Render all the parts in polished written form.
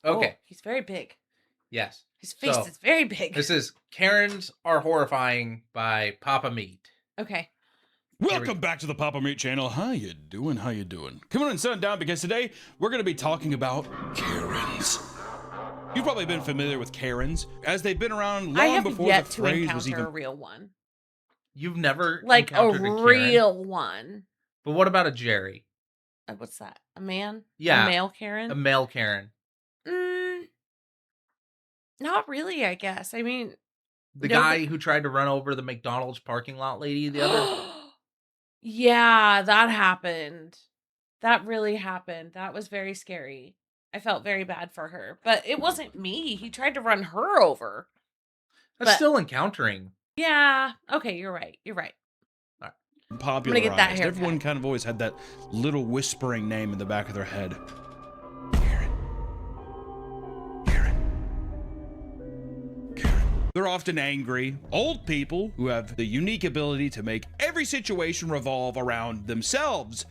Okay. Oh, he's very big. Yes. His face is very big. This is Karens Are Horrifying by Papa Meat. Okay. Welcome back to the Papa Meat channel. How you doing? How you doing? Come on and sit down because today we're going to be talking about Karens. You've probably been familiar with Karens as they've been around long before the phrase was even a real one. You've never like a encountered real one. But what about a Jerry? What's that? A man? Yeah. A male Karen? A male Karen. Not really, I guess. I mean, the guy who tried to run over the McDonald's parking lot lady the other. Yeah, that happened. That really happened. That was very scary. I felt very bad for her, but it wasn't me. He tried to run her over. That's still encountering. Yeah. Okay, you're right. You're right. All right. Popularized. Get that everyone kind of always had that little whispering name in the back of their head. They're often angry, old people who have the unique ability to make every situation revolve around themselves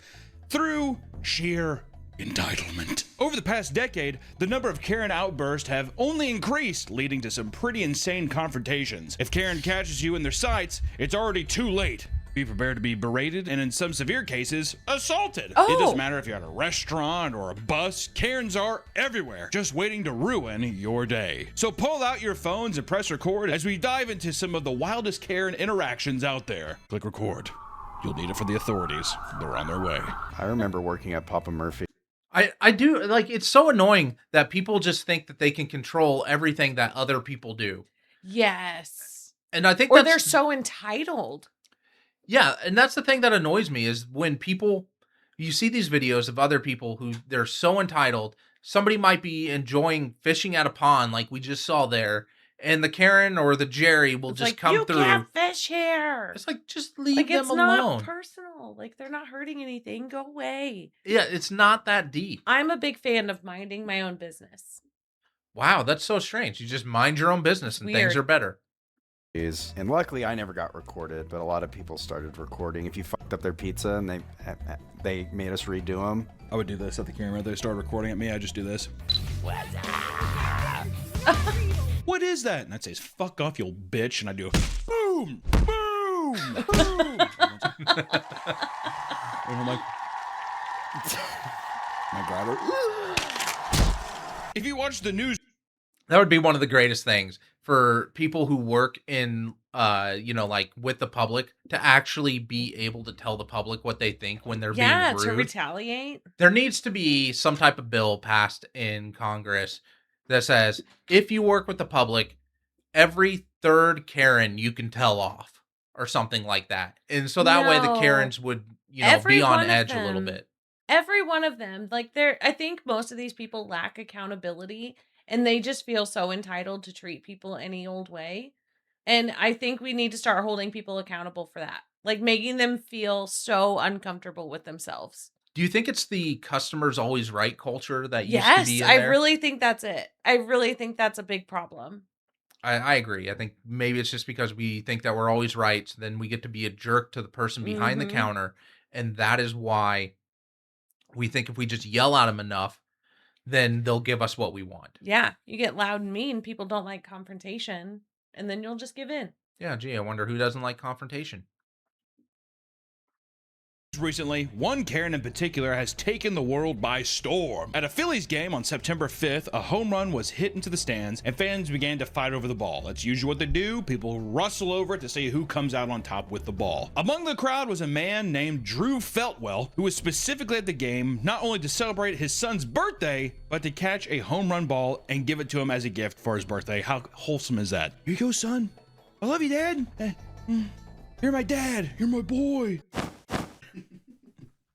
through sheer entitlement. Over the past decade, the number of Karen outbursts have only increased, leading to some pretty insane confrontations. If Karen catches you in their sights, it's already too late. Be prepared to be berated and in some severe cases, assaulted. Oh. It doesn't matter if you're at a restaurant or a bus, Karens are everywhere, just waiting to ruin your day. So pull out your phones and press record as we dive into some of the wildest Karen interactions out there. Click record. You'll need it for the authorities. They're on their way. I remember working at Papa Murphy. I do, like, it's so annoying that people just think that they can control everything that other people do. Yes. And I think they're so entitled. Yeah, and that's the thing that annoys me is when you see these videos of other people who they're so entitled. Somebody might be enjoying fishing at a pond like we just saw there, and the Karen or the Jerry will just come through. You can't fish here. It's like, just leave them alone. It's not personal. Like, they're not hurting anything. Go away. Yeah, it's not that deep. I'm a big fan of minding my own business. Wow, that's so strange. You just mind your own business and things are better. And luckily I never got recorded, but a lot of people started recording. If you fucked up their pizza and they made us redo them. I would do this at the camera. They start recording at me, I just do this. What is that? And I'd say, fuck off, you old bitch. And I do a boom, boom, boom. And I'm like, my grabber. If you watch the news, that would be one of the greatest things for people who work in, like with the public to actually be able to tell the public what they think when they're being rude. Yeah, to retaliate. There needs to be some type of bill passed in Congress that says, if you work with the public, every third Karen you can tell off or something like that. And so that way the Karens would, be on edge a little bit. Every one of them. Like, I think most of these people lack accountability. And they just feel so entitled to treat people any old way. And I think we need to start holding people accountable for that. Like, making them feel so uncomfortable with themselves. Do you think it's the customers always right culture that used to be in there? Yes, I really think that's it. I really think that's a big problem. I agree. I think maybe it's just because we think that we're always right. So then we get to be a jerk to the person behind the counter. And that is why we think if we just yell at them enough, then they'll give us what we want. Yeah, you get loud and mean. People don't like confrontation, and then you'll just give in. Yeah, gee, I wonder who doesn't like confrontation. Recently, one Karen in particular has taken the world by storm. At a Phillies game on September 5th, a home run was hit into the stands and fans began to fight over the ball. That's usually what they do. People rustle over it to see who comes out on top with the ball. Among the crowd was a man named Drew Feltwell, who was specifically at the game not only to celebrate his son's birthday, but to catch a home run ball and give it to him as a gift for his birthday. How wholesome is that? Here you go, son. I love you, Dad. You're my dad. You're my boy.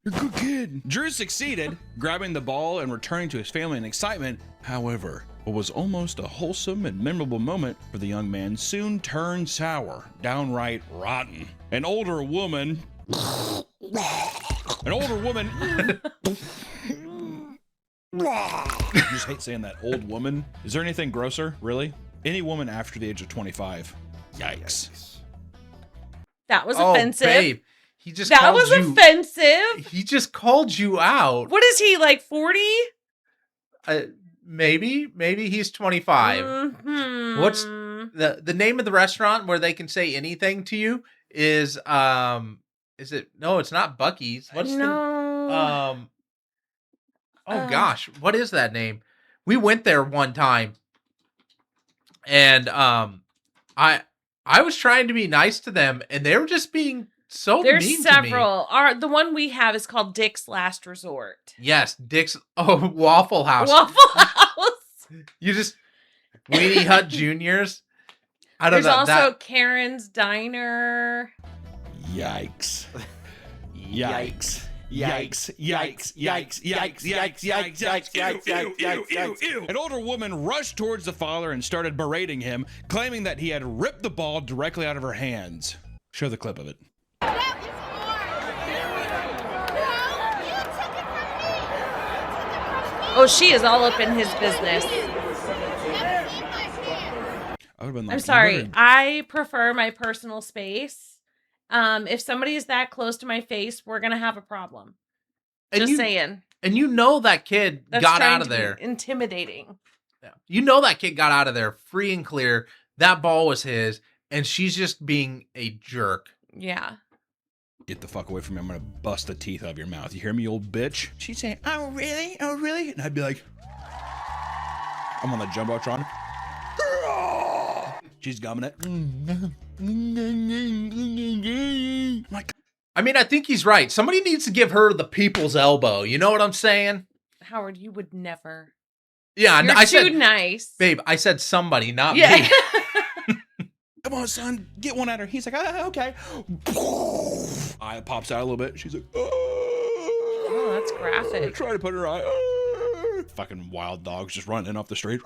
You're a good kid. Drew succeeded, grabbing the ball and returning to his family in excitement. However, what was almost a wholesome and memorable moment for the young man soon turned sour, downright rotten. An older woman. You just hate saying that, old woman. Is there anything grosser, really? Any woman after the age of 25. Yikes. That was offensive. Babe. That was offensive. He just called you out. What is he, like 40? Maybe he's 25. Mhm. What's the name of the restaurant where they can say anything to you is it no, it's not Bucky's. What's the No. oh Uh, gosh, what is that name? We went there one time and I I was trying to be nice to them and they were just being so there's mean to me. several. The one we have is called Dick's Last Resort. Yes, Dick's Waffle House. Waffle House. You just Weenie Hut Juniors. I don't There's know. also Karen's Diner. Yikes. Yikes. Yikes, yikes, yikes, yikes, yikes, yikes, yikes, yikes, ew. An older woman rushed towards the father and started berating him, claiming that he had ripped the ball directly out of her hands. Show the clip of it. Oh, she is all up in his business. I'm sorry. I prefer my personal space. If somebody is that close to my face, we're gonna have a problem. Just saying. And you know that kid That's got trying out of to be there. intimidating. Yeah. You know that kid got out of there free and clear. That ball was his, and she's just being a jerk. Yeah. Get the fuck away from me. I'm gonna bust the teeth out of your mouth. You hear me, old bitch? She'd say, oh, really? Oh, really? And I'd be like, I'm on the Jumbotron. She's gumming it. I'm like, I mean, I think he's right. Somebody needs to give her the people's elbow. You know what I'm saying? Howard, you would never. Yeah, You're I too said, nice. babe, I said somebody, not Yeah. me. come on, son, get one at her. He's like, okay. Eye pops out a little bit. She's like, Oh, that's graphic. Try to put her eye. Fucking wild dogs just running off the street.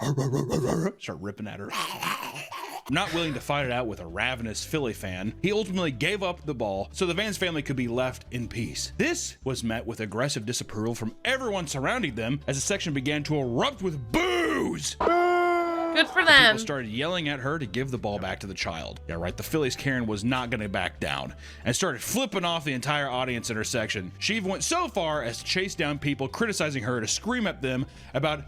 Start ripping at her. Not willing to fight it out with a ravenous Philly fan, he ultimately gave up the ball so the Vans family could be left in peace. This was met with aggressive disapproval from everyone surrounding them as the section began to erupt with boos. Good for People them. started yelling at her to give the ball back to the child. Yeah, right, the Phillies Karen was not going to back down and started flipping off the entire audience in her section. She even went so far as to chase down people criticizing her to scream at them about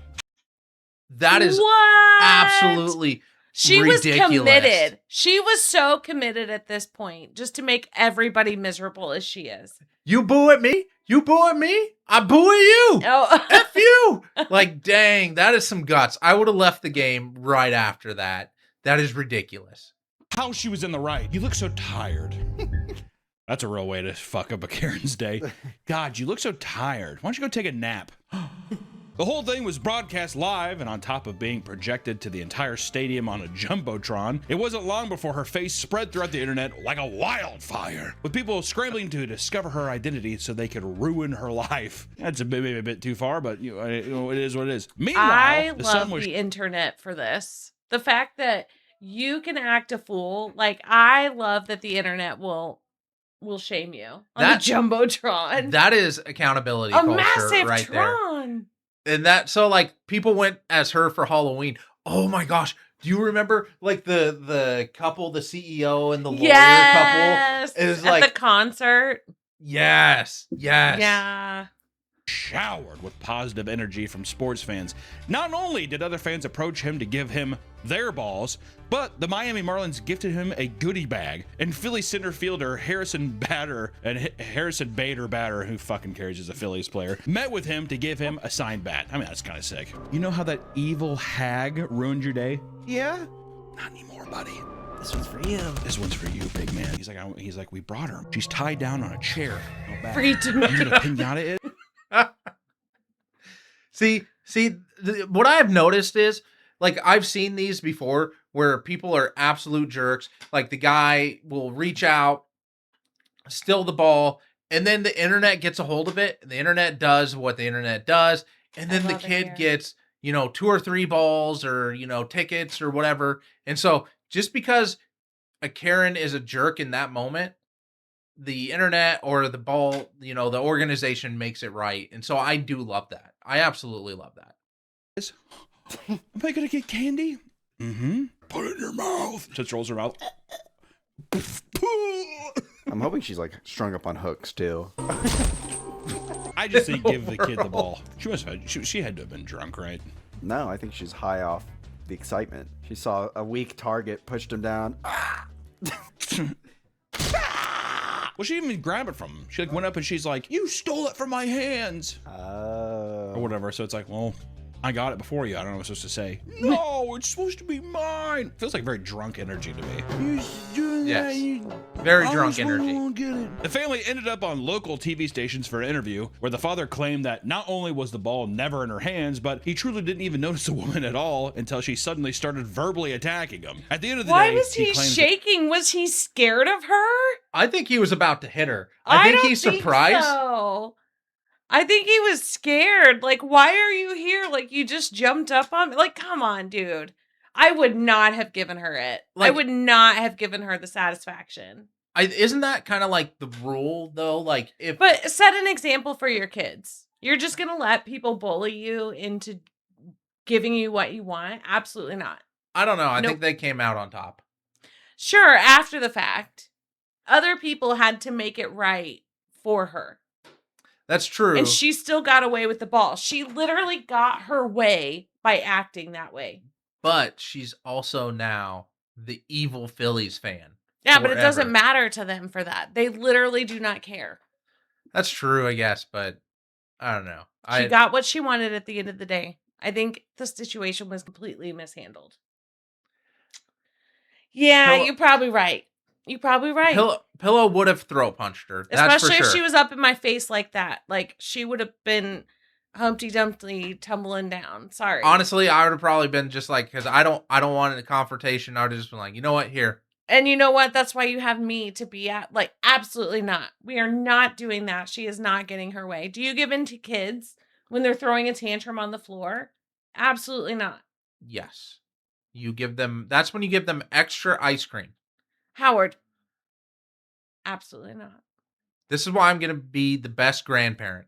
That is What? absolutely She ridiculous. was committed. She was so committed at this point, just to make everybody miserable as she is. You boo at me? You boo at me? I boo at you. Oh, F you. Like, dang, that is some guts. I would have left the game right after that. That is ridiculous. how she was in the right. You look so tired. That's a real way to fuck up a Karen's day. God, you look so tired. Why don't you go take a nap? The whole thing was broadcast live, and on top of being projected to the entire stadium on a Jumbotron, it wasn't long before her face spread throughout the internet like a wildfire, with people scrambling to discover her identity so they could ruin her life. That's maybe a bit too far, but you know, it is what it is. Meanwhile, I the love sun was the internet for this. The fact that you can act a fool, like I love that the internet will shame you on That- the Jumbotron. That is accountability A culture massive right there. Tron. And that, so like people went as her for Halloween. Oh my gosh. Do you remember like the couple, the CEO and the lawyer Yes. couple? It was at like, the concert. yes. Yeah. showered with positive energy from sports fans. Not only did other fans approach him to give him their balls, but the Miami Marlins gifted him a goodie bag, and Philly center fielder Harrison Bader, who fucking cares, is a Phillies player, met with him to give him a signed bat. I mean, that's kind of sick. You know how that evil hag ruined your day? Yeah. Not anymore, buddy. This one's for you. This one's for you, big man. He's like, we brought her. She's tied down on a chair. No bat. Free to You know what a pinata is? See, what I have noticed is, like, I've seen these before where people are absolute jerks. Like, the guy will reach out, steal the ball, and then the internet gets a hold of it. The internet does what the internet does. And then the love it kid here. gets, 2 or 3 balls or, tickets or whatever. And so just because a Karen is a jerk in that moment, the internet or the ball, the organization makes it right. And so I do love that. I absolutely love that. Am I gonna get candy? Mm-hmm. Put it in your mouth. Just rolls her mouth. I'm hoping she's like strung up on hooks too. I just say give the kid the ball. She must have. She had to have been drunk, right? No, I think she's high off the excitement. She saw a weak target, pushed him down. Well, she didn't even grab it from him. She like went up and she's like, "You stole it from my hands," or whatever. So it's like, well, I got it before you. I don't know what I'm supposed to say. No, it's supposed to be mine. Feels like very drunk energy to me. Yes. Very drunk energy. The family ended up on local TV stations for an interview where the father claimed that not only was the ball never in her hands, but he truly didn't even notice the woman at all until she suddenly started verbally attacking him. At the end of the Why day, was he shaking? Was he scared of her? I think he was about to hit her. I think he's surprised. So. I think he was scared. Like, why are you here? Like, you just jumped up on me. Like, come on, dude. I would not have given her it. I would not have given her the satisfaction. Isn't that kind of like the rule, though? Like, But set an example for your kids. You're just going to let people bully you into giving you what you want? Absolutely not. I don't know. I think they came out on top. Sure, after the fact. Other people had to make it right for her. That's true. And she still got away with the ball. She literally got her way by acting that way. But she's also now the evil Phillies fan. Yeah, but it doesn't matter to them for that. They literally do not care. That's true, I guess, but I don't know. She got what she wanted at the end of the day. I think the situation was completely mishandled. Yeah, you're probably right. You're probably right. Pillow would have throat punched her. That's Especially for sure. if she was up in my face like that. Like, she would have been Humpty Dumpty tumbling down. Sorry. Honestly, I would have probably been just like, because I don't want a confrontation. I would have just been like, you know what, here. And you know what? That's why you have me to be at. Like, absolutely not. We are not doing that. She is not getting her way. Do you give in to kids when they're throwing a tantrum on the floor? Absolutely not. Yes. That's when you give them extra ice cream. Howard. Absolutely not. This is why I'm going to be the best grandparent.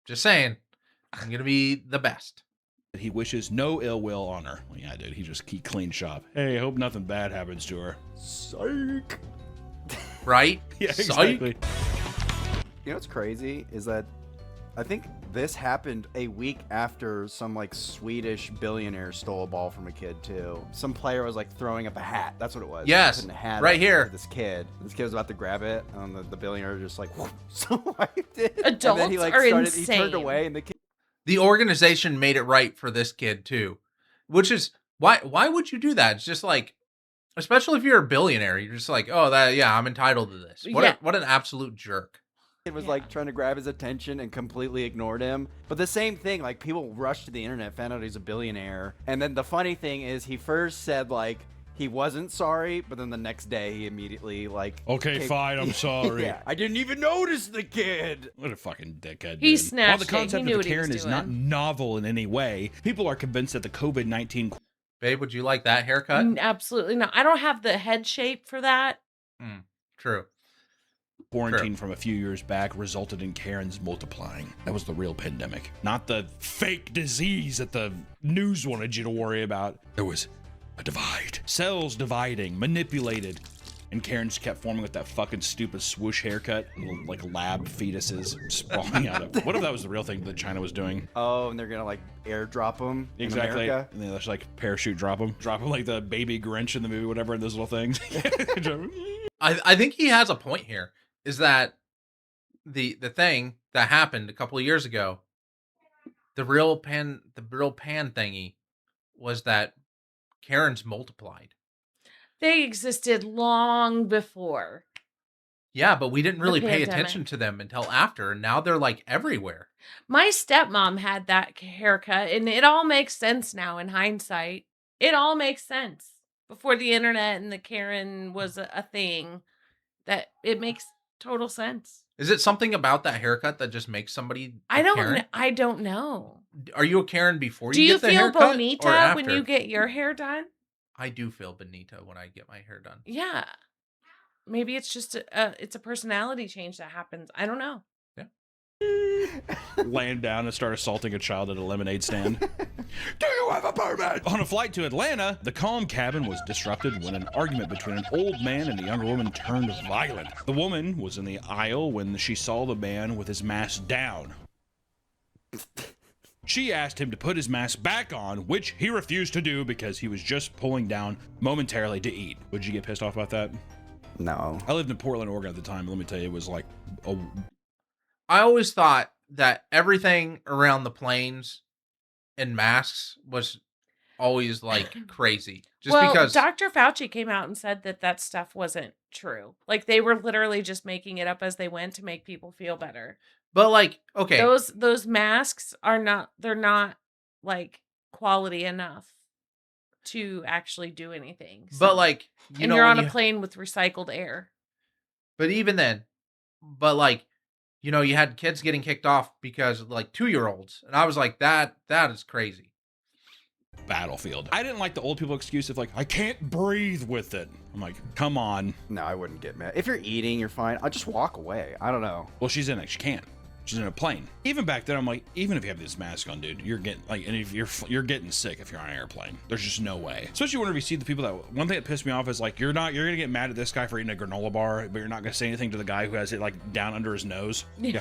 Just saying. I'm going to be the best. He wishes no ill will on her. Well, yeah, dude, he clean shop. Hey, I hope nothing bad happens to her. Psych. Right? Yeah, Psych. exactly. You know what's crazy is that I think this happened a week after some like Swedish billionaire stole a ball from a kid too. Some player was like throwing up a hat. That's what it was. Yes, putting a hat right up here. to this kid. This kid was about to grab it, and the billionaire just like swiped it. Adults and then he like are He turned insane. away, and the kid. The organization made it right for this kid too, which is why would you do that? It's just like, especially if you're a billionaire, you're just like, oh, I'm entitled to this. What an absolute jerk. Kid was like trying to grab his attention and completely ignored him. But the same thing, like people rushed to the internet, found out he's a billionaire, and then the funny thing is he first said like he wasn't sorry, but then the next day he immediately like, okay, fine, I'm sorry. Yeah, I didn't even notice the kid. What a fucking dickhead. He dude. snatched While the it. concept He knew of what a he was Karen is not doing. novel in any way, people are convinced that the COVID-19 Babe, would you like that haircut? Absolutely not. I don't have the head shape for that. True. quarantine from a few years back resulted in Karens multiplying. That was the real pandemic, not the fake disease that the news wanted you to worry about. There was a divide. Cells dividing, manipulated. And Karens kept forming with that fucking stupid swoosh haircut, little, like lab fetuses sprawling out of. What if that was the real thing that China was doing? Oh, and they're gonna like airdrop them Exactly. in America? And they just like parachute drop them like the baby Grinch in the movie, whatever, in those little things. I think he has a point here. Is that the thing that happened a couple of years ago? The real pan thingy was that Karens multiplied. They existed long before. Yeah, but we didn't really pay pandemic. attention to them until after, and now they're like everywhere. My stepmom had that haircut, and it all makes sense now in hindsight. It all makes sense. Before the internet and the Karen was a thing, that it makes total sense. Is it something about that haircut that just makes somebody I Karen? don't know. Are you a Karen before Do you you get the feel haircut? or bonita when after? you get your hair done? I do feel bonita when I get my hair done. Yeah. Maybe it's just it's a personality change that happens. I don't know. Laying down and start assaulting a child at a lemonade stand. Do you have a permit? On a flight to Atlanta, the calm cabin was disrupted when an argument between an old man and a younger woman turned violent. The woman was in the aisle when she saw the man with his mask down. She asked him to put his mask back on, which he refused to do because he was just pulling down momentarily to eat. Would you get pissed off about that? No. I lived in Portland, Oregon at the time. Let me tell you, it was like I always thought that everything around the planes and masks was always like crazy. Just well, because Dr. Fauci came out and said that stuff wasn't true. Like they were literally just making it up as they went to make people feel better. but like okay, Those masks they're not like quality enough to actually do anything. but So- like you and know you're when on a plane with recycled air. but even then, but like you had kids getting kicked off because like 2-year-olds, and I was like that is crazy. battlefield. I didn't like the old people excuse of like, I can't breathe with it. I'm like, come on. No, I wouldn't get mad. If you're eating, you're fine. I'll just walk away. I don't know. Well, she's in it. She can't. She's in a plane. Even back then, I'm like, even if you have this mask on, dude, you're getting like, and if you're getting sick if you're on an airplane. There's just no way. Especially whenever you see the people that. One thing that pissed me off is like, you're gonna get mad at this guy for eating a granola bar, but you're not gonna say anything to the guy who has it like down under his nose. Yeah.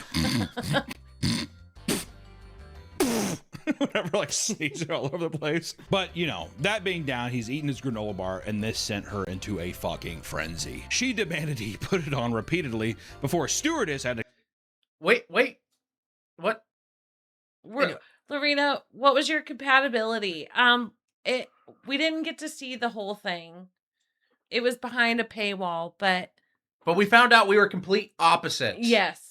Whatever, like seeds are all over the place. But that being down, he's eating his granola bar, and this sent her into a fucking frenzy. She demanded he put it on repeatedly before a stewardess had to. Wait, what? Anyway. Lorena, what was your compatibility? We didn't get to see the whole thing. It was behind a paywall, but we found out we were complete opposites. yes.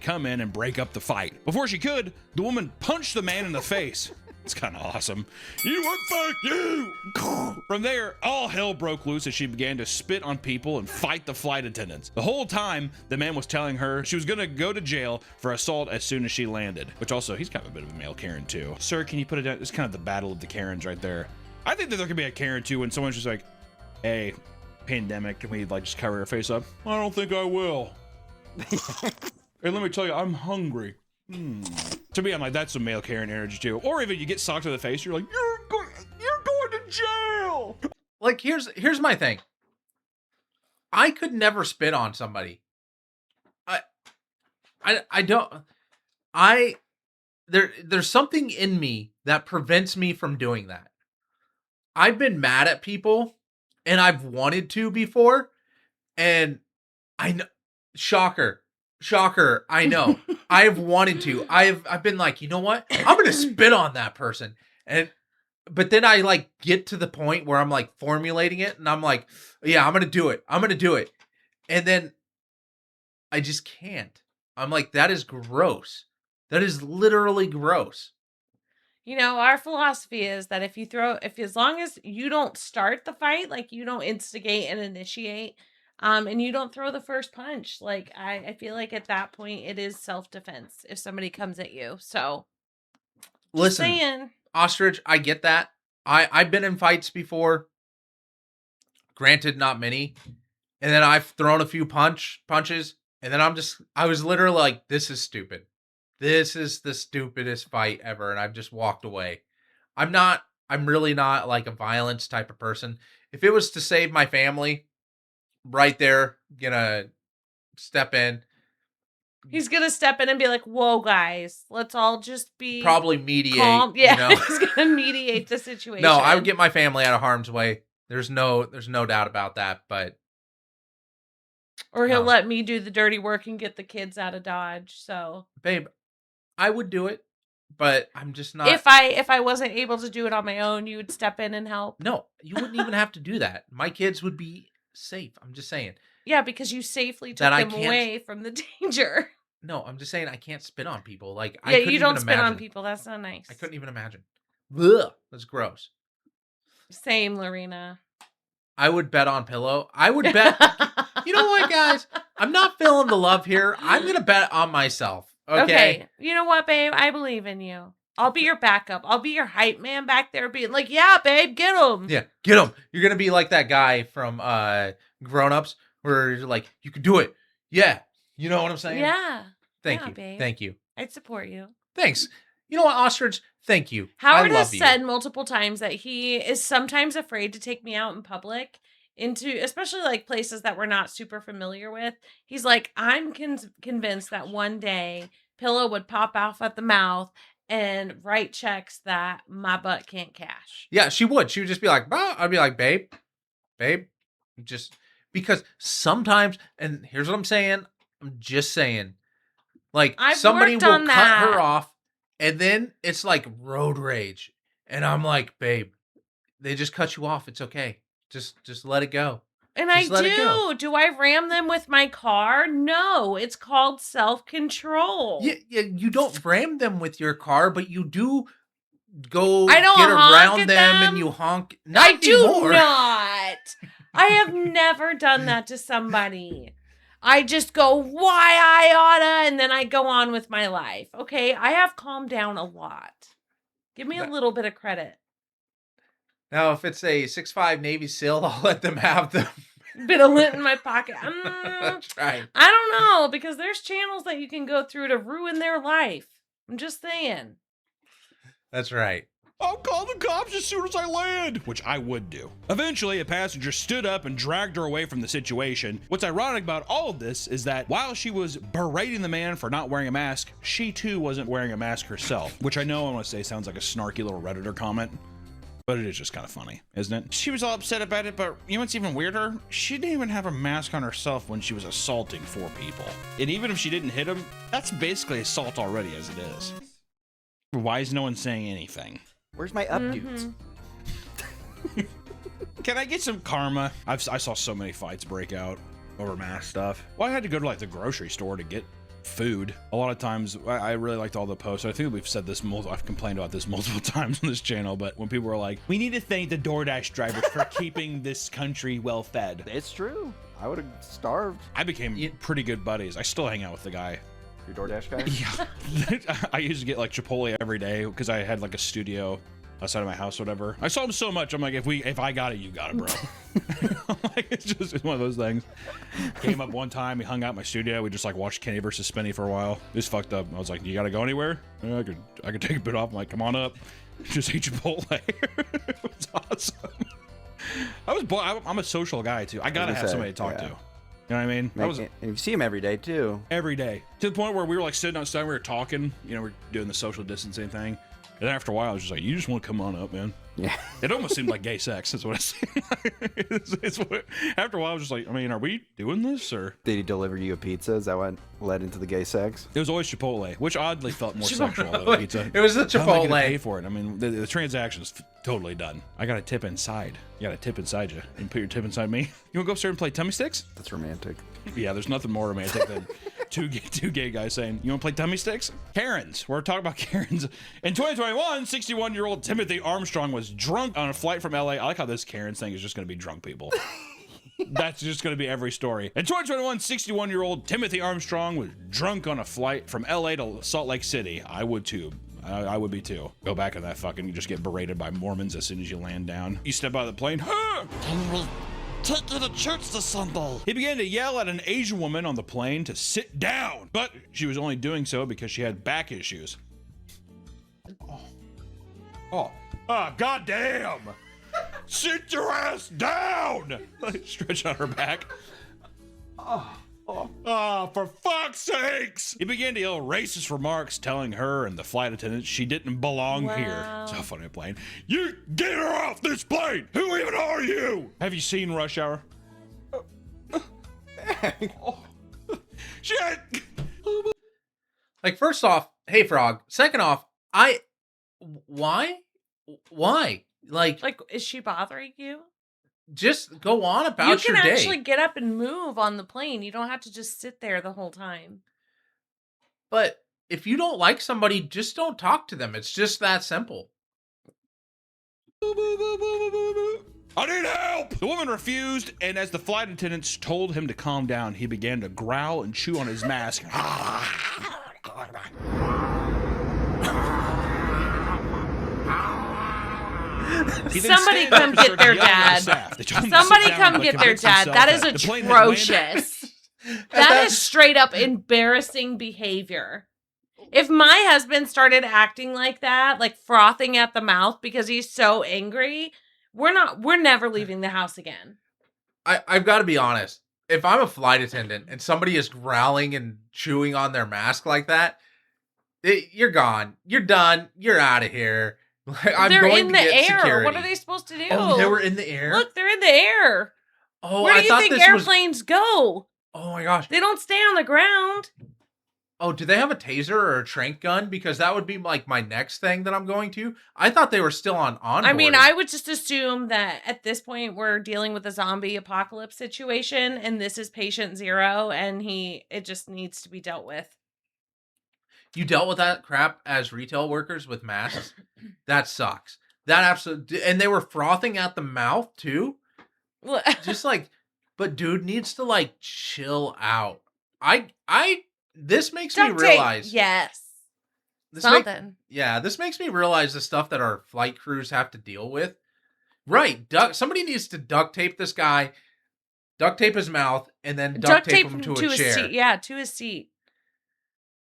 Come in and break up the fight. Before she could, the woman punched the man in the face. It's kind of awesome. You what? Fuck you! From there, all hell broke loose as she began to spit on people and fight the flight attendants. The whole time, the man was telling her she was gonna go to jail for assault as soon as she landed. Which also, he's kind of a bit of a male Karen too. Sir, can you put it down? It's kind of the battle of the Karens right there. I think that there could be a Karen too when someone's just like, hey, pandemic, can we like just cover her face up? I don't think I will. Hey, let me tell you, I'm hungry. To me, I'm like, that's some male Karen energy too. Or even you get socked in the face, you're like, you're going to jail. Like here's my thing. I could never spit on somebody. There's something in me that prevents me from doing that. I've been mad at people, and I've wanted to before, and I know, shocker, I know. I've wanted to. I've been like, you know what? I'm gonna spit on that person. But then I like get to the point where I'm like formulating it, and I'm like, yeah, I'm gonna do it. And then I just can't. I'm like, that is gross. That is literally gross. Our philosophy is that if as long as you don't start the fight, like you don't instigate and initiate, and you don't throw the first punch, like I feel like at that point it is self-defense if somebody comes at you. So Listen, saying. Ostrich, I get that. I've been in fights before. Granted, not many. And then I've thrown a few punches, and then I was literally like, this is stupid. This is the stupidest fight ever, and I've just walked away. I'm really not like a violence type of person. If it was to save my family, right there, gonna step in. He's gonna step in and be like, "Whoa, guys, let's all just be Probably mediate. calm." Yeah, he's gonna mediate the situation. No, I would get my family out of harm's way. There's no doubt about that. But or he'll let me do the dirty work and get the kids out of Dodge. So, babe, I would do it, but I'm just not. If I wasn't able to do it on my own, you would step in and help. No, you wouldn't even have to do that. My kids would be safe. I'm just saying. Yeah, because you safely took them away from the danger. No, I'm just saying I can't spit on people. Like, yeah, you don't spit on people. That's not nice. I couldn't even imagine. Ugh, that's gross. Same, Lorena. I would bet on Pillow. I would bet. You know what, guys? I'm not feeling the love here. I'm gonna bet on myself. Okay. You know what, babe? I believe in you. I'll be your backup. I'll be your hype man back there being like, yeah, babe, get him. Yeah, get him. You're gonna be like that guy from Grown Ups where you're like, you can do it. Yeah. You know what I'm saying? Yeah. Thank yeah, you. Babe. Thank you. I'd support you. Thanks. You know what, Ostrich? Thank you. Howard has said multiple times that he is sometimes afraid to take me out in public into, especially like places that we're not super familiar with. He's like, I'm convinced that one day pillow would pop off at the mouth and write checks that my butt can't cash. Yeah, she would. She would just be like, "Bah." I'd be like, babe, just because sometimes, and here's what I'm saying. I'm just saying, like, I've somebody worked will on cut her that. off, and then it's like road rage. And I'm like, babe, they just cut you off. It's okay. Just let it go. And I Just let it go. do. Do I ram them with my car? No, it's called self-control. Yeah, you don't ram them with your car, but you do go I don't get honk around at them them. and you honk. I Not do anymore. not. I have never done that to somebody. I just go, why I oughta, and then I go on with my life. Okay, I have calmed down a lot. Give me a little bit of credit. Now, if it's a 6'5" Navy SEAL, I'll let them have them. Bit of lint in my pocket. That's right. I don't know, because there's channels that you can go through to ruin their life. I'm just saying. That's right. I'll call the cops as soon as I land, which I would do. Eventually, a passenger stood up and dragged her away from the situation. What's ironic about all of this is that while she was berating the man for not wearing a mask, she too wasn't wearing a mask herself, which I know I want to say sounds like a snarky little Redditor comment, but it is just kind of funny, isn't it? She was all upset about it, but you know what's even weirder? She didn't even have a mask on herself when she was assaulting 4 people. And even if she didn't hit them, that's basically assault already as it is. Why is no one saying anything? Where's my up dudes? Can I get some karma? I saw so many fights break out over mask stuff. Well, I had to go to like the grocery store to get food. A lot of times, I really liked all the posts. I think we've said this, I've complained about this multiple times on this channel, but when people were like, we need to thank the DoorDash drivers for keeping this country well fed. It's true. I would have starved. I became pretty good buddies. I still hang out with the guy. Your DoorDash guy? Yeah. I used to get like Chipotle every day because I had like a studio outside of my house or whatever. I saw him so much, I'm like, if I got it, you got it, bro. Like, it's one of those things. Came up one time, we hung out in my studio, we just like watched Kenny versus Spinny for a while. It was fucked up. I was like, you gotta go anywhere? Yeah, I could take a bit off. I'm like, come on up. Just eat Chipotle. It was awesome. I'm a social guy too. I gotta have somebody to talk to. You know what I mean? And you see him every day too. Every day. To the point where we were like sitting outside, we were talking, you know, we're doing the social distancing thing. And then after a while, I was just like, you just want to come on up, man. Yeah. It almost seemed like gay sex. That's what it seemed like. After a while, I was just like, I mean, are we doing this or? Did he deliver you a pizza? Is that what led into the gay sex? It was always Chipotle, which oddly felt more sexual than the pizza. It was the How am I gonna Chipotle. pay for it? I mean, the transaction's totally done. I got a tip inside. You got a tip inside you. You put your tip inside me. You want to go upstairs and play tummy sticks? That's romantic. Yeah, there's nothing more romantic than two gay guys saying, you want to play tummy sticks? Karens. We're talking about Karens. In 2021, 61-year-old Timothy Armstrong was drunk on a flight from LA. I like how this Karens thing is just going to be drunk people. That's just going to be every story. In 2021, 61-year-old Timothy Armstrong was drunk on a flight from LA to Salt Lake City. I would too. I would be too. Go back in that fucking, you just get berated by Mormons as soon as you land down. You step out of the plane. Can we take you to church this Sunday? He began to yell at an Asian woman on the plane to sit down, but she was only doing so because she had back issues. Goddamn! Sit your ass down! Stretch out her back. For fuck's sakes! He began to yell racist remarks, telling her and the flight attendants she didn't belong here. So funny plane. You get her off this plane! Who even are you? Have you seen Rush Hour? Shit! Like, first off, hey, Frog. Second off, why? Like, is she bothering you? just go on about You your can day. actually get up and move on the plane. You don't have to just sit there the whole time. But if you don't like somebody, just don't talk to them. It's just that simple. I need help! The woman refused, and as the flight attendants told him to calm down, he began to growl and chew on his mask. Somebody come get their dad. Somebody come get their dad. That is atrocious. That is straight up embarrassing behavior. If my husband started acting like that, like frothing at the mouth because he's so angry, we're never leaving the house again. I've got to be honest. If I'm a flight attendant and somebody is growling and chewing on their mask like that, You're gone. You're done. You're out of here. I'm They're going in to the get air. security. What are they supposed to do? Oh, they were in the air? Look, they're in the air. Oh, Where do I you thought think this was... airplanes go? Oh my gosh. They don't stay on the ground. Oh, do they have a taser or a trank gun? Because that would be like my next thing that I'm going to. I thought they were still on onboard. I mean, I would just assume that at this point we're dealing with a zombie apocalypse situation, and this is patient 0, and it just needs to be dealt with. You dealt with that crap as retail workers with masks? That sucks. That absolutely... And they were frothing at the mouth too? Just like... But dude needs to like chill out. This makes me realize... Yes. This Something. this makes me realize the stuff that our flight crews have to deal with. Right. Somebody needs to duct tape this guy, duct tape his mouth, and then duct tape him to a his chair. seat. Yeah, to his seat.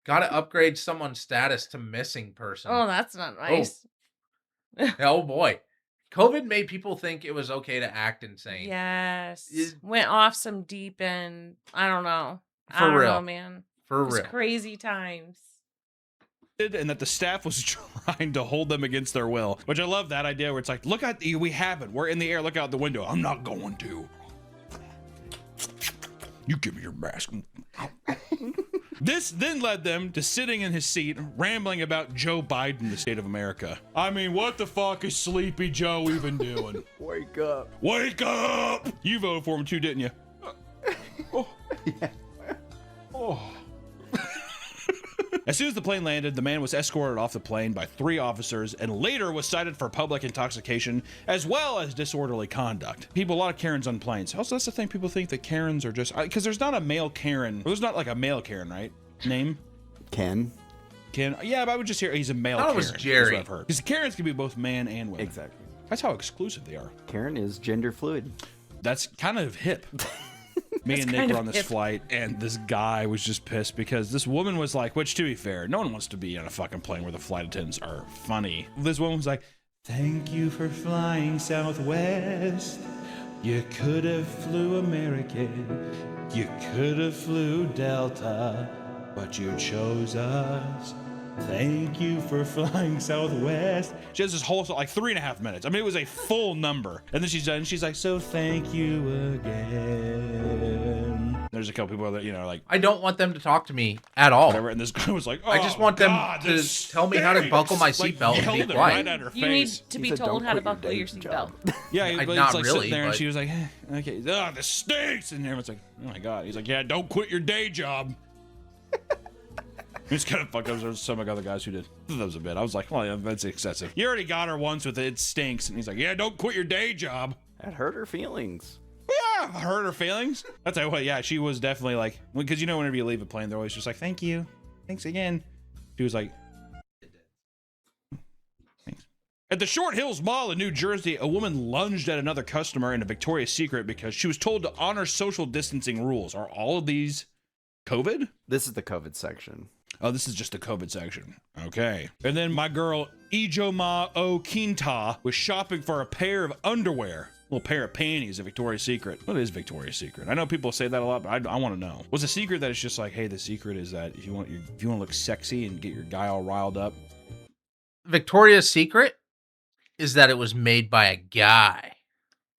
Gotta upgrade someone's status to missing person. Oh, that's not nice. Oh boy. COVID made people think it was okay to act insane. Yes. Went off some deep end. I don't know. For I don't real. know, man. For It was real. crazy times. And that the staff was trying to hold them against their will, which I love that idea where it's like, look out, we have it. We're in the air. Look out the window. I'm not going to. You give me your mask. This then led them to sitting in his seat, rambling about Joe Biden, the state of America. I mean, what the fuck is Sleepy Joe even doing? Wake up. Wake up! You voted for him too, didn't you? Oh. Yeah. Oh. As soon as the plane landed, the man was escorted off the plane by 3 officers and later was cited for public intoxication as well as disorderly conduct. A lot of Karens on planes. Also, that's the thing, people think that Karens are just, because there's not a male Karen, or there's not like a male Karen, right? Name? Ken. Yeah, but I would just hear he's a male I thought Karen. it was Jerry. That's what I've heard. Because Karens can be both man and women. Exactly. That's how exclusive they are. Karen is gender fluid. That's kind of hip. Me and Nick were on this flight, and this guy was just pissed because this woman was like, which to be fair, no one wants to be on a fucking plane where the flight attendants are funny. This woman was like, thank you for flying Southwest. You could have flew American. You could have flew Delta, but you chose us. Thank you for flying Southwest. She has this whole, like 3.5 minutes. I mean, it was a full number. And then she's done. She's like, so thank you again. There's a couple people that, like. I don't want them to talk to me at all. Whatever. And this guy was like, oh, I just want them to tell me how to buckle my seatbelt and be quiet. Right at her You need face. to be told how to buckle your seatbelt. Yeah, but not he's like really, sitting there, and but- she was like, okay, this stinks. And everyone's like, oh my God. He's like, yeah, don't quit your day job. It's kind of fucked up. There's some other guys who did. That was a bit. I was like, well, yeah, that's excessive. You already got her once with it stinks. And he's like, yeah, don't quit your day job. That hurt her feelings. Yeah, hurt her feelings. That's what, yeah, she was definitely like, because whenever you leave a plane, they're always just like, thank you. Thanks again. She was like, thanks. At the Short Hills Mall in New Jersey, a woman lunged at another customer in a Victoria's Secret because she was told to honor social distancing rules. Are all of these COVID? This is the COVID section. Oh, this is just the COVID section. Okay. And then my girl, Ijoma Okinta, was shopping for a pair of underwear. A little pair of panties at Victoria's Secret. What is Victoria's Secret? I know people say that a lot, but I want to know. Was the secret that it's just like, hey, the secret is that if you want to look sexy and get your guy all riled up? Victoria's Secret is that it was made by a guy.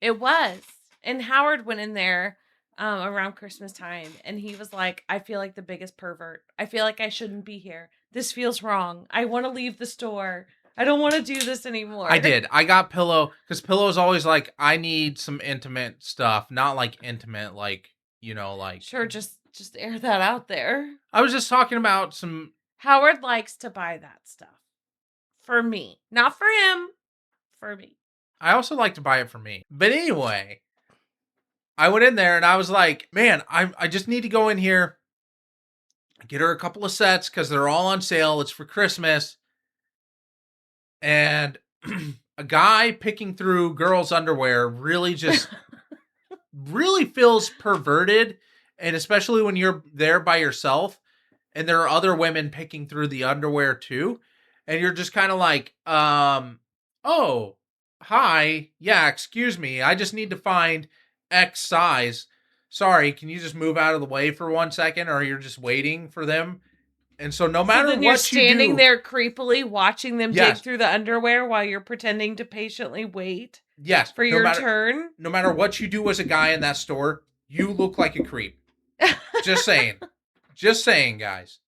It was. And Howard went in there around Christmas time, and he was like, I feel like the biggest pervert. I feel like I shouldn't be here. This feels wrong. I want to leave the store. I don't want to do this anymore. I did. I got Pillow, because Pillow's always like, I need some intimate stuff. Not like intimate, like, like... Sure, just air that out there. I was just talking about some... Howard likes to buy that stuff. For me. Not for him. For me. I also like to buy it for me. But anyway... I went in there and I was like, man, I just need to go in here, get her a couple of sets because they're all on sale. It's for Christmas. And a guy picking through girls' underwear really really feels perverted. And especially when you're there by yourself and there are other women picking through the underwear too. And you're just kind of like, oh, hi. Yeah, excuse me. I just need to find X size. Sorry, can you just move out of the way for 1 second, or you're just waiting for them? And so no So matter then you're what you standing do, there creepily watching them dig Yes. through the underwear while you're pretending to patiently wait yes, for your turn. no matter what you do as a guy in that store, you look like a creep. Just saying. Just saying, guys.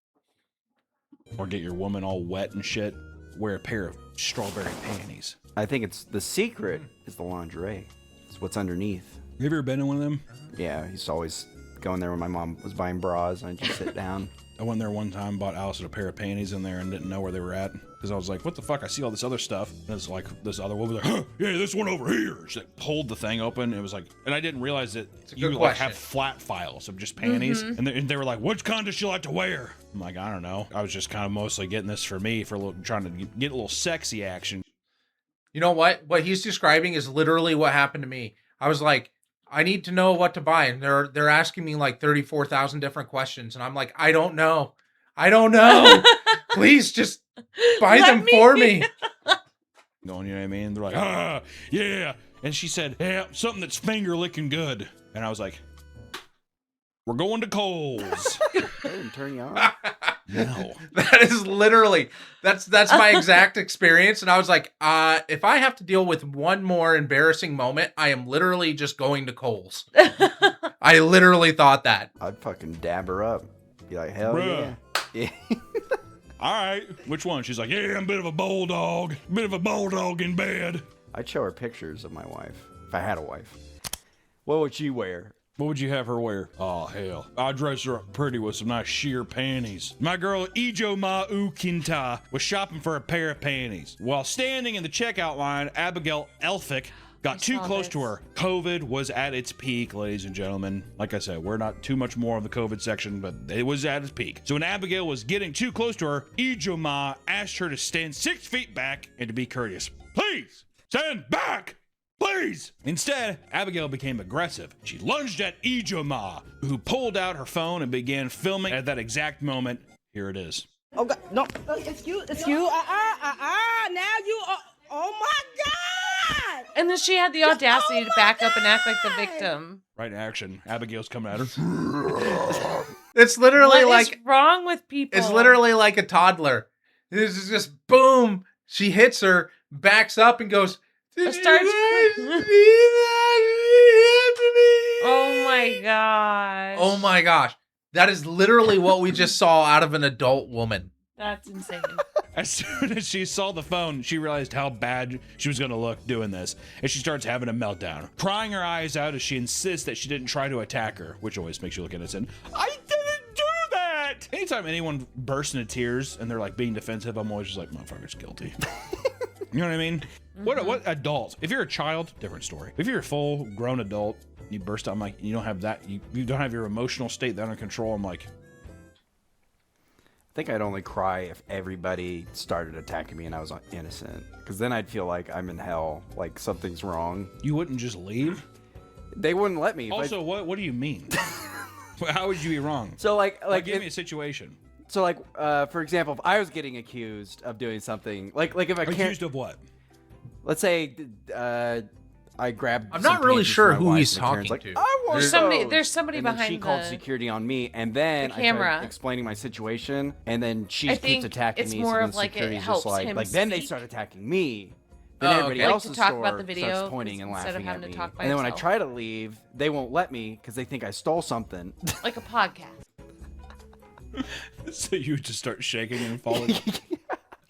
Or get your woman all wet and shit. Wear a pair of strawberry panties. I think it's the secret is the lingerie. It's what's underneath. You ever been in one of them? Yeah, I used to always go in there when my mom was buying bras, and I'd just sit down. I went there one time, bought Allison a pair of panties in there and didn't know where they were at. Because I was like, what the fuck? I see all this other stuff. And it's like, this other woman was like, huh, yeah, this one over here. She like pulled the thing open. It was like, and I didn't realize that you good like question. have flat files of just panties. And they were like, which kind does she like to wear? I'm like, I don't know. I was just kind of mostly getting this for me for a little, trying to get a little sexy action. You know what? What he's describing is literally what happened to me. I was like, I need to know what to buy. And they're asking me like 34,000 different questions. And I'm like, I don't know. I don't know. Please just buy them for me. Going, you know what I mean? They're like, ah, yeah. And she said, yeah, something that's finger licking good. And I was like, we're going to Kohl's. That didn't turn you on. No. That is literally, that's my exact experience. And I was like, if I have to deal with one more embarrassing moment, I am literally just going to Kohl's. I literally thought that. I'd fucking dab her up. Be like, hell Bruh. yeah. All right. Which one? She's like, yeah, I'm a bit of a bulldog. Bit of a bulldog in bed. I'd show her pictures of my wife, if I had a wife. What would she wear? What would you have her wear? Oh, hell. I'd dress her up pretty with some nice sheer panties. My girl Ijo Ma Ukinta was shopping for a pair of panties. While standing in the checkout line, Abigail Elphick got too saw close this. to her. COVID was at its peak, ladies and gentlemen. Like I said, we're not too much more on the COVID section, but it was at its peak. So when Abigail was getting too close to her, Ijo Ma asked her to stand 6 feet back and to be courteous. Please, stand back! Please! Instead, Abigail became aggressive. She lunged at Ijo-ma, who pulled out her phone and began filming. At that exact moment, here it is. Oh God, no, excuse, now you are, oh my God! And then she had the audacity to back up and act like the victim. Right in action. Abigail's coming at her. It's literally What is like, wrong with people? it's literally like a toddler. It's just boom. She hits her, backs up and goes, did Starts- you guys see that? Oh my god. Oh my gosh. That is literally what we just saw out of an adult woman. That's insane. As soon as she saw the phone, she realized how bad she was going to look doing this, and she starts having a meltdown, crying her eyes out as she insists that she didn't try to attack her, which always makes you look innocent. I didn't do that! Anytime anyone bursts into tears and they're like being defensive, I'm always just like, motherfucker's guilty. You know what I mean? What adult? If you're a child, different story. If you're a full grown adult, you burst out, I'm like, you don't have that, you don't have your emotional state that under control. I'm like, I think I'd only cry if everybody started attacking me and I was innocent. Because then I'd feel like I'm in hell, like something's wrong. you wouldn't just leave? They wouldn't let me. Also, what do you mean? How would you be wrong? So like Give me a situation. So like for example, if I was getting accused of doing something, like if I Accused of what? let's say I grabbed. I'm some not really panties sure from my who wife he's and Karen's talking like, to. I want There's somebody and then behind she called the- security on me, and then the I camera. started explaining my situation, and then she I keeps think attacking it's me. more so then of like it security's helps just like, him then they speak. start attacking me. Then Oh, everybody okay. Like to else's talk store about the video starts pointing and instead of laughing having at to me. talk by And then when I yourself. try to leave, they won't let me because they think I stole something. Like a podcast. So you just start shaking and falling.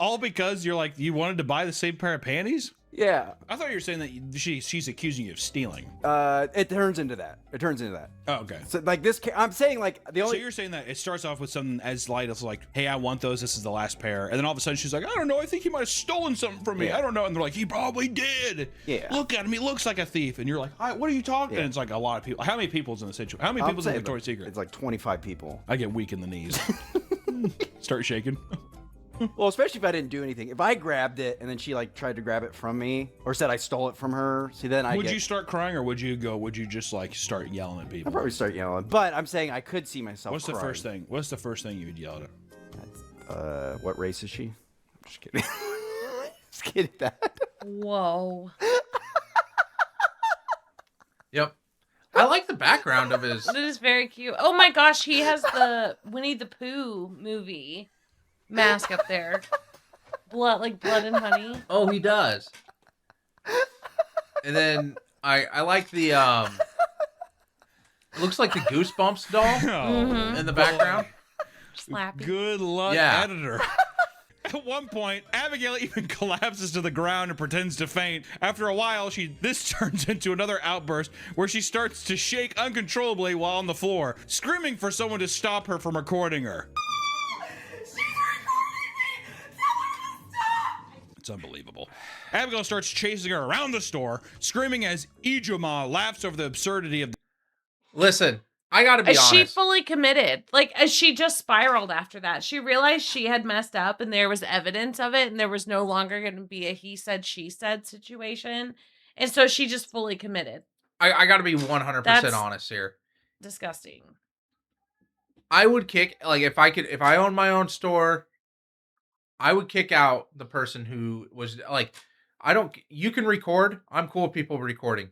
All because you're like, you wanted to buy the same pair of panties? Yeah. I thought you were saying that she's accusing you of stealing. It turns into that. Oh, okay. So like this, I'm saying like the So only. you're saying that it starts off with something as light as like, hey, I want those. This is the last pair. And then all of a sudden she's like, I don't know. I think he might have stolen something from me. Yeah. I don't know. And they're like, he probably did. Yeah. Look at him. He looks like a thief. And you're like, what are you talking? Yeah. And it's like a lot of people. How many people's in the situation? How many I'm people's in saying, Victoria's Secret? It's like 25 people. I get weak in the knees. Start shaking. Well, especially if I didn't do anything. If I grabbed it and then she like tried to grab it from me or said I stole it from her, see then I Would get. you start crying or would you just like start yelling at people? I'd probably start yelling. But I'm saying I could see myself. What's the crying. first thing? What's the first thing you would yell at? What race is she? I'm just kidding. Just kidding. That. Whoa. Yep. I like the background of his. It is very cute. Oh my gosh, he has the Winnie the Pooh movie mask up there. Blood and honey. Oh, he does. And then I like the it looks like the Goosebumps doll Mhm. in the background. Slappy. Good luck, Yeah. editor. At one point, Abigail even collapses to the ground and pretends to faint. After a while, this turns into another outburst where she starts to shake uncontrollably while on the floor, screaming for someone to stop her from recording her. It's unbelievable. Abigail starts chasing her around the store, screaming as Ijoma laughs over the absurdity of Listen, I gotta be As she honest. fully committed. Like, as she just spiraled after that. She realized she had messed up and there was evidence of it and there was no longer going to be a he said, she said situation. And so she just fully committed. I gotta be 100% That's- honest here. Disgusting. I would kick, like, if I owned my own store, I would kick out the person who was like, you can record. I'm cool with people recording.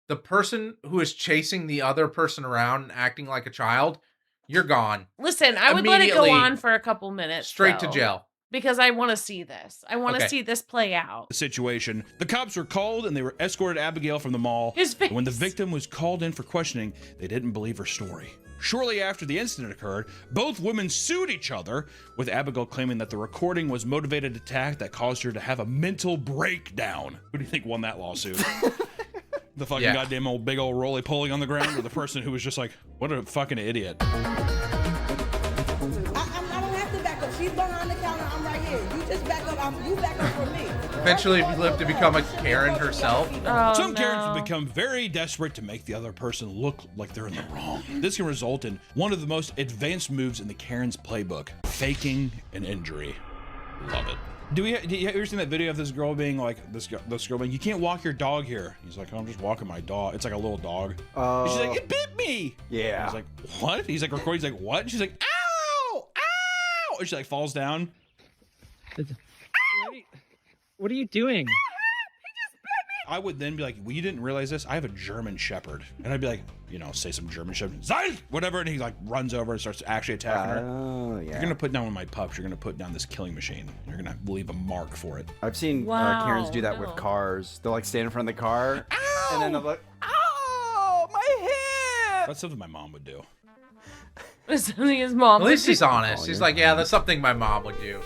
The person who is chasing the other person around and acting like a child, you're gone. Listen, I would let it go Immediately, on for a couple minutes. Straight to though, jail. Because I want to see this. I want to Okay. see this play out. the situation. The cops were called and they were escorted Abigail from the mall. His face. When the victim was called in for questioning, they didn't believe her story. Shortly after the incident occurred, both women sued each other, with Abigail claiming that the recording was motivated attack that caused her to have a mental breakdown. Who do you think won that lawsuit? The fucking Yeah. goddamn old big old roly-poly on the ground, or the person who was just like, what a fucking idiot. I don't have to back up. She's behind the counter. I'm right here. You just back up. You back up for me. Eventually, if you live to become a Karen herself. Oh, Some Karens no. will become very desperate to make the other person look like they're in the wrong. This can result in one of the most advanced moves in the Karen's playbook, faking an injury. Love it. Do you ever seen that video of this girl being like, this girl being, you can't walk your dog here? He's like, I'm just walking my dog. It's like a little dog. And she's like, it bit me. Yeah. He's like, what? He's like recording. He's like, what? And she's like, ow, ow. And she like falls down. What are you doing? I would then be like, well, you didn't realize this? I have a German Shepherd. And I'd be like, say some German Shepherd, Zeig! Whatever. And he like runs over and starts actually attacking her. Oh, yeah. You're going to put down one of my pups. You're going to put down this killing machine. You're going to leave a mark for it. I've seen Wow, Karens do that no. with cars. They'll like stand in front of the car, Ow! and then they'll like, "Ow, my hip!" That's something my mom would do. Something his mom. At least would he's do. honest. He's like, yeah, that's something my mom would do.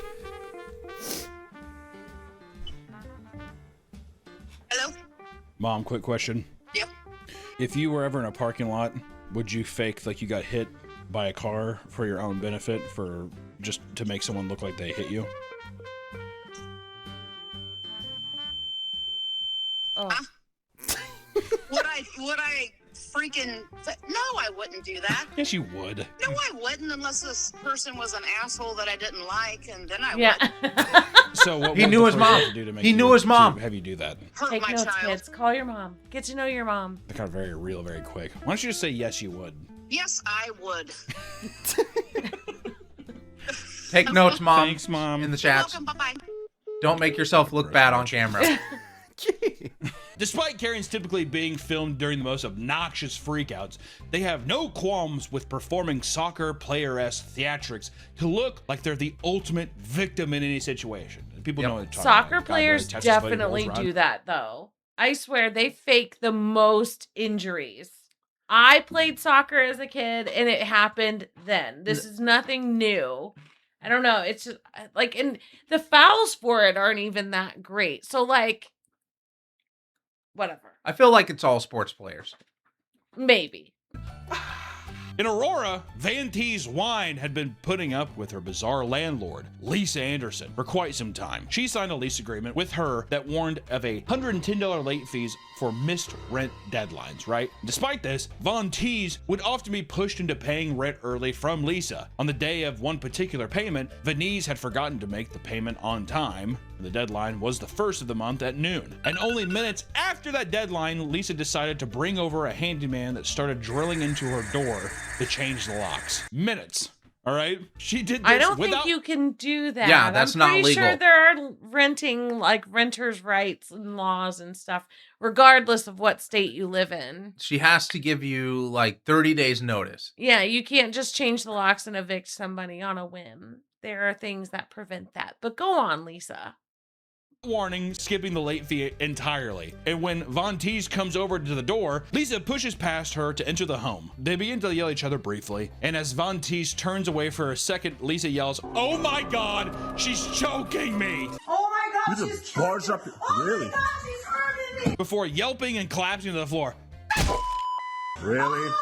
Hello? Mom, quick question. Yep. If you were ever in a parking lot, would you fake like you got hit by a car for your own benefit, for just to make someone look like they hit you? Oh. Would I freaking... No, I wouldn't do that. Yes, you would. No, I wouldn't unless this person was an asshole that I didn't like, and then I Yeah. would So what He would knew the his person mom. have to do to make He you- knew his to mom. have you do that? hurt Take my notes, child. kids. Call your mom. Get to know your mom. They're kind of very real, very quick. Why don't you just say yes, you would? Yes, I would. Take notes, Mom. Thanks, Mom. In the You're chats. welcome. Bye-bye. Don't make yourself look bad on camera. Despite Karens typically being filmed during the most obnoxious freakouts, they have no qualms with performing soccer player-esque theatrics to look like they're the ultimate victim in any situation. And people Yep. know what I'm talking Soccer about. Guy players really touches somebody, definitely rolls do around. that, though. I swear, they fake the most injuries. I played soccer as a kid, and it happened then. This is nothing new. I don't know. It's just like, and the fouls for it aren't even that great. So, like, whatever. I feel like it's all sports players. Maybe. In Aurora, Van T's Wine had been putting up with her bizarre landlord, Lisa Anderson, for quite some time. She signed a lease agreement with her that warned of a $110 late fees for missed rent deadlines, right? Despite this, Von T's would often be pushed into paying rent early from Lisa. On the day of one particular payment, Vanese had forgotten to make the payment on time. The deadline was the first of the month at noon. And only minutes after that deadline, Lisa decided to bring over a handyman that started drilling into her door to change the locks. Minutes All right, she did this I don't without. think you can do that. Yeah, that's not I'm pretty sure legal. there are renting, like renters' rights and laws and stuff, regardless of what state you live in. She has to give you like 30 days notice. Yeah, you can't just change the locks and evict somebody on a whim. There are things that prevent that. But go on, Lisa. Warning, skipping the late fee entirely. And when Von Teese comes over to the door, Lisa pushes past her to enter the home. They begin to yell at each other briefly, and as Von Teese turns away for a second, Lisa yells, "Oh my God, she's choking me!" Oh my God, she's bars up, really? Oh my God, she's hurting me. Before yelping and collapsing to the floor. Really?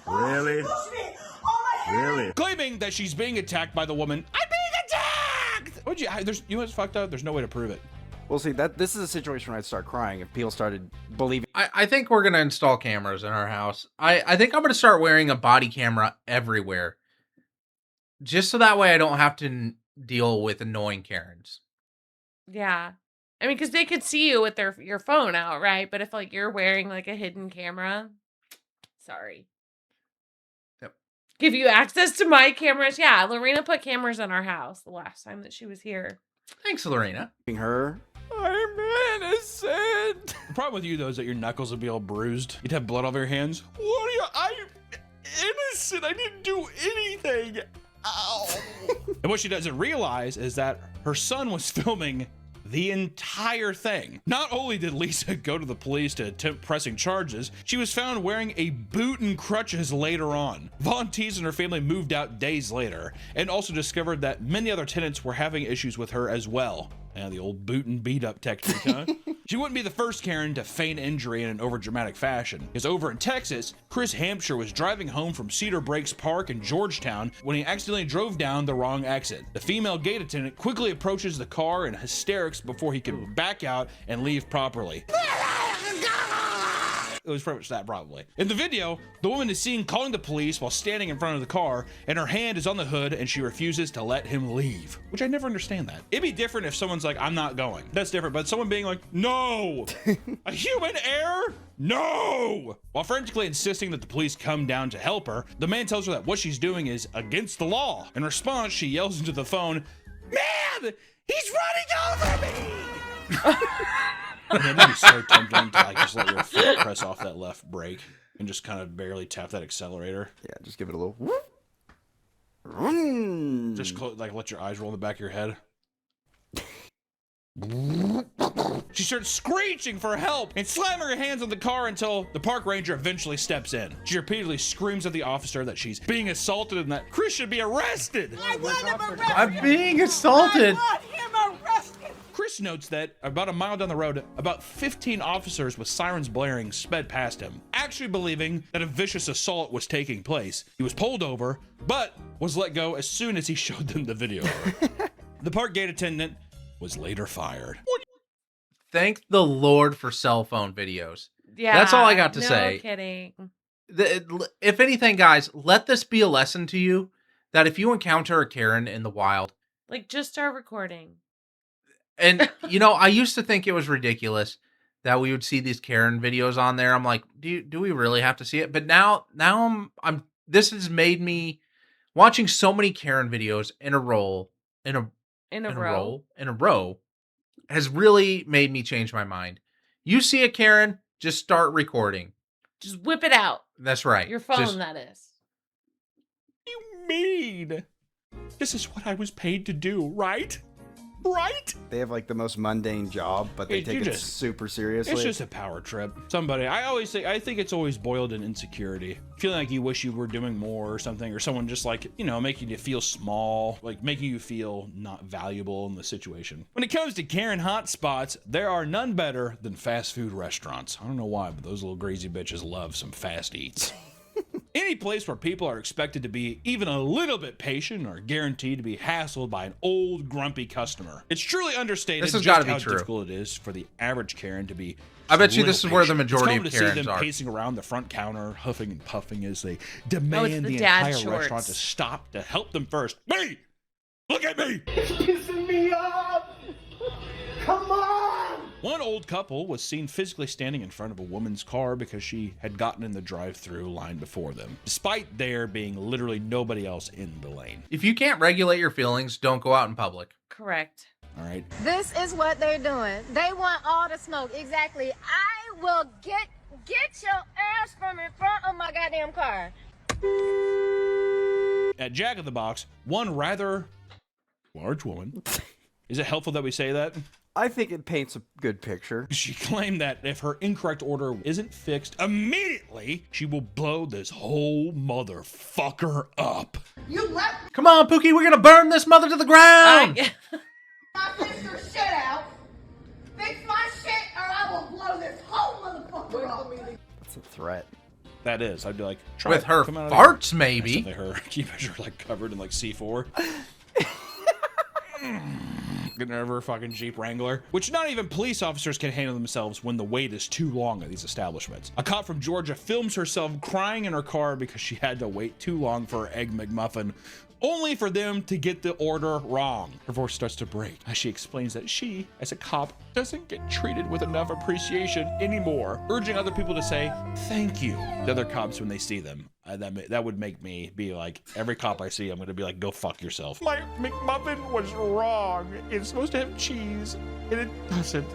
Really? Push me. Oh my head. Really? Claiming that she's being attacked by the woman. I'm being attacked! What'd you know what's fucked up? There's no way to prove it. Well, see, this is a situation where I'd start crying if people started believing. I think we're going to install cameras in our house. I think I'm going to start wearing a body camera everywhere. Just so that way I don't have to deal with annoying Karens. Yeah. I mean, because they could see you with your phone out, right? But if like you're wearing like a hidden camera, sorry. Yep. Give you access to my cameras. Yeah, Lorena put cameras in our house the last time that she was here. Thanks, Lorena. Her. I'm innocent. The problem with you, though, is that your knuckles would be all bruised. You'd have blood all over your hands. What are you? I'm innocent. I didn't do anything. Ow. And what she doesn't realize is that her son was filming the entire thing. Not only did Lisa go to the police to attempt pressing charges, she was found wearing a boot and crutches later on. Von Teese and her family moved out days later, and also discovered that many other tenants were having issues with her as well. And the old boot and beat up technique, huh? She wouldn't be the first Karen to feign injury in an overdramatic fashion, because over in Texas, Chris Hampshire was driving home from Cedar Breaks Park in Georgetown when he accidentally drove down the wrong exit. The female gate attendant quickly approaches the car in hysterics before he could back out and leave properly. It was pretty much that, probably. In the video, the woman is seen calling the police while standing in front of the car, and her hand is on the hood and she refuses to let him leave. Which I never understand that. It'd be different if someone's like, I'm not going. That's different, but someone being like, no! A human error? No! While frantically insisting that the police come down to help her, the man tells her that what she's doing is against the law. In response, she yells into the phone, "Man, he's running over me!" Man, that'd be so tempting to like just let your foot press off that left brake and just kind of barely tap that accelerator. Yeah, just give it a little whoop. Just like let your eyes roll in the back of your head. She starts screeching for help and slamming her hands on the car until the park ranger eventually steps in. She repeatedly screams at the officer that she's being assaulted and that Chris should be arrested. I want him arrested. I'm being assaulted. I want him arrested. Chris notes that about a mile down the road, about 15 officers with sirens blaring sped past him, actually believing that a vicious assault was taking place. He was pulled over, but was let go as soon as he showed them the video. The park gate attendant was later fired. Thank the Lord for cell phone videos. Yeah. That's all I got to say. No kidding. If anything, guys, let this be a lesson to you that if you encounter a Karen in the wild, Like, just start recording. and you know, I used to think it was ridiculous that we would see these Karen videos on there. I'm like, do we really have to see it? But now I'm this has made me watching so many Karen videos in a row has really made me change my mind. You see a Karen, just start recording. Just whip it out. That's right. Your phone, Just- that is. What do you mean? This is what I was paid to do, right? Right? They have like the most mundane job, but they Hey, take you it just- super seriously. It's just a power trip. Somebody, I think it's always boiled in insecurity. Feeling like you wish you were doing more or something, or someone just like, you know, making you feel small, like making you feel not valuable in the situation. When it comes to Karen hotspots, there are none better than fast food restaurants. I don't know why, but those little greasy bitches love some fast eats. Any place where people are expected to be even a little bit patient or guaranteed to be hassled by an old, grumpy customer. It's truly understated This has just gotta be how true. difficult it is for the average Karen to be. I bet you little this is where the patient. majority It's of common to see Karens them are. pacing around the front counter, huffing and puffing as they demand the the dad entire shorts. restaurant to stop to help them first. Me! Look at me! It's pissing me off. Come on. One old couple was seen physically standing in front of a woman's car because she had gotten in the drive-through line before them, despite there being literally nobody else in the lane. If you can't regulate your feelings, don't go out in public. Correct. All right. This is what they're doing. They want all the smoke. Exactly. I will get your ass from in front of my goddamn car. At Jack in the Box, one rather large woman. Is it helpful that we say that? I think it paints a good picture. She claimed that if her incorrect order isn't fixed immediately, she will blow this whole motherfucker up. You left Come on, Pookie, we're gonna burn this mother to the ground. my sister shit out. Fix my shit or I will blow this whole motherfucker up. That's a threat. That is. I'd be like, try With it. her Come out of farts, there. maybe. Except that her keep her like covered in like C4. Getting over her fucking Jeep Wrangler, which not even police officers can handle themselves when the wait is too long at these establishments. A cop from Georgia films herself crying in her car because she had to wait too long for her Egg McMuffin, only for them to get the order wrong. Her voice starts to break as she explains that she, as a cop, doesn't get treated with enough appreciation anymore, urging other people to say thank you to other cops when they see them. That would make me be like, every cop I see, I'm gonna be like, go fuck yourself. My McMuffin was wrong. It's supposed to have cheese, and it doesn't.